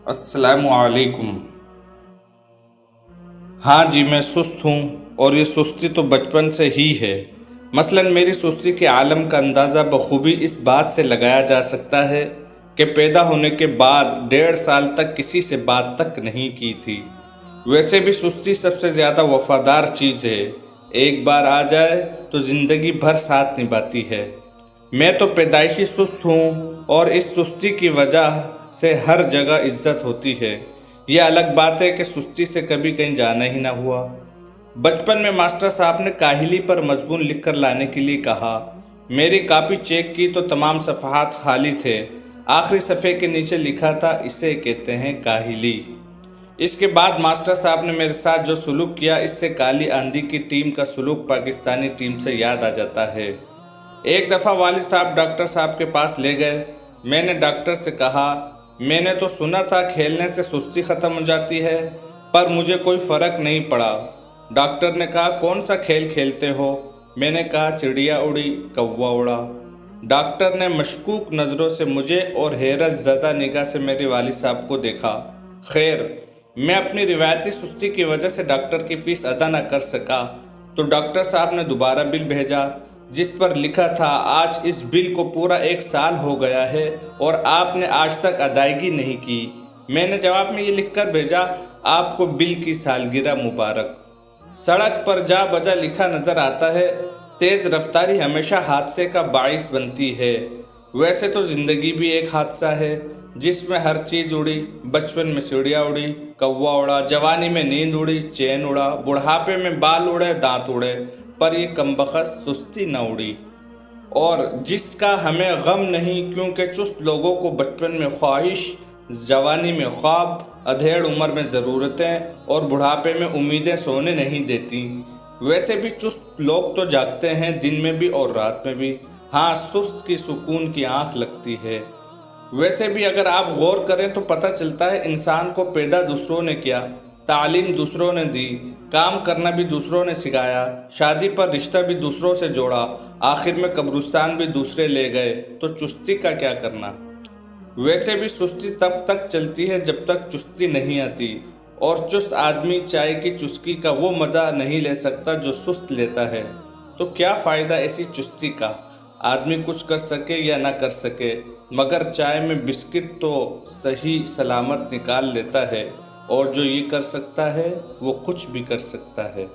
अस्सलामुअलैकुम। हाँ जी, मैं सुस्त हूँ और ये सुस्ती तो बचपन से ही है। मसलन मेरी सुस्ती के आलम का अंदाज़ा बखूबी इस बात से लगाया जा सकता है कि पैदा होने के बाद 1.5 साल तक किसी से बात तक नहीं की थी। वैसे भी सुस्ती सबसे ज़्यादा वफादार चीज़ है, एक बार आ जाए तो ज़िंदगी भर साथ निभाती है। मैं तो पैदाइशी सुस्त हूँ और इस सुस्ती की वजह से हर जगह इज्जत होती है। यह अलग बात है कि सुस्ती से कभी कहीं जाना ही ना हुआ। बचपन में मास्टर साहब ने काहिली पर मजमून लिख कर लाने के लिए कहा। मेरी कॉपी चेक की तो तमाम सफ़हात खाली थे। आखिरी सफ़े के नीचे लिखा था, इसे कहते हैं काहिली। इसके बाद मास्टर साहब ने मेरे साथ जो सुलूक किया, इससे काली आंधी की टीम का सुलूक पाकिस्तानी टीम से याद आ जाता है। एक दफ़ा वालिद साहब डॉक्टर साहब के पास ले गए। मैंने डॉक्टर से कहा, मैंने तो सुना था खेलने से सुस्ती ख़त्म हो जाती है, पर मुझे कोई फ़र्क नहीं पड़ा। डॉक्टर ने कहा, कौन सा खेल खेलते हो? मैंने कहा, चिड़िया उड़ी, कौवा उड़ा। डॉक्टर ने मशकूक नज़रों से मुझे और हैरत ज़दा निगाह से मेरे वालिद साहब को देखा। खैर, मैं अपनी रिवायती सुस्ती की वजह से डॉक्टर की फ़ीस अदा न कर सका, तो डॉक्टर साहब ने दोबारा बिल भेजा, जिस पर लिखा था, आज इस बिल को पूरा 1 साल हो गया है और आपने आज तक अदायगी नहीं की। मैंने जवाब में ये लिखकर भेजा, आपको बिल की सालगिरह मुबारक। सड़क पर जा बजा लिखा नजर आता है, तेज रफ्तारी हमेशा हादसे का बाइस बनती है। वैसे तो जिंदगी भी एक हादसा है जिसमें हर चीज उड़ी। बचपन में चिड़िया उड़ी, कौवा उड़ा, जवानी में नींद उड़ी, चैन उड़ा, बुढ़ापे में बाल उड़े, दांत उड़े, पर ये कमबख्त सुस्ती न उड़ी। और जिसका हमें गम नहीं, क्योंकि चुस्त लोगों को बचपन में ख्वाहिश, जवानी में ख्वाब, अधेड़ उम्र में ज़रूरतें और बुढ़ापे में उम्मीदें सोने नहीं देती। वैसे भी चुस्त लोग तो जागते हैं दिन में भी और रात में भी। हाँ, सुस्त की सुकून की आंख लगती है। वैसे भी अगर आप गौर करें तो पता चलता है, इंसान को पैदा दूसरों ने किया, तालीम दूसरों ने दी, काम करना भी दूसरों ने सिखाया, शादी पर रिश्ता भी दूसरों से जोड़ा, आखिर में कब्रिस्तान भी दूसरे ले गए, तो चुस्ती का क्या करना। वैसे भी सुस्ती तब तक चलती है जब तक चुस्ती नहीं आती, और चुस्त आदमी चाय की चुस्की का वो मज़ा नहीं ले सकता जो सुस्त लेता है। तो क्या फ़ायदा ऐसी चुस्ती का, आदमी कुछ कर सके या ना कर सके, मगर चाय में बिस्किट तो सही सलामत निकाल लेता है, और जो ये कर सकता है वो कुछ भी कर सकता है।